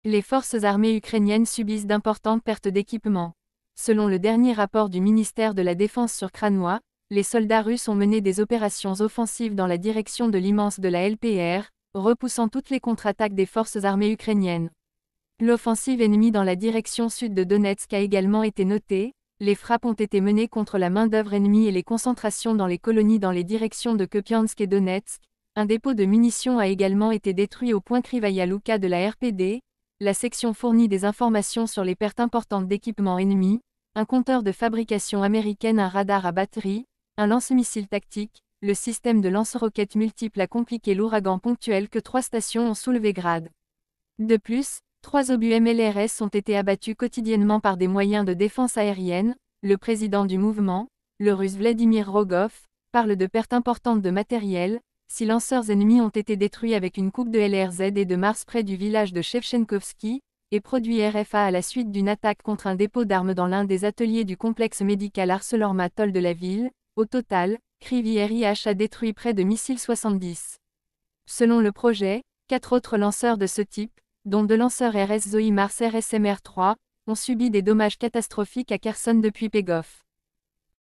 Les forces armées ukrainiennes subissent d'importantes pertes d'équipement. Selon le dernier rapport du ministère de la Défense sur Kranois, les soldats russes ont mené des opérations offensives dans la direction de l'immense de la LPR, repoussant toutes les contre-attaques des forces armées ukrainiennes. L'offensive ennemie dans la direction sud de Donetsk a également été notée. Les frappes ont été menées contre la main-d'œuvre ennemie et les concentrations dans les colonies dans les directions de Kupiansk et Donetsk. Un dépôt de munitions a également été détruit au point Krivaya Luka de la RPD. La section fournit des informations sur les pertes importantes d'équipements ennemis, un compteur de fabrication américaine, un radar à batterie, un lance-missile tactique. Le système de lance-roquettes multiple a compliqué l'ouragan ponctuel que 3 stations ont soulevé grade. De plus, 3 obus MLRS ont été abattus quotidiennement par des moyens de défense aérienne. Le président du mouvement, le russe Vladimir Rogov, parle de pertes importantes de matériel. 6 lanceurs ennemis ont été détruits avec une coupe de LRZ et de Mars près du village de Shevchenkovski, et produit RFA à la suite d'une attaque contre un dépôt d'armes dans l'un des ateliers du complexe médical ArcelorMittal de la ville. Au total, Kryvyi Rih a détruit près de missiles 70. Selon le projet, 4 autres lanceurs de ce type, dont 2 lanceurs RS Zoe Mars RSMR-3, ont subi des dommages catastrophiques à Kherson depuis Pegov.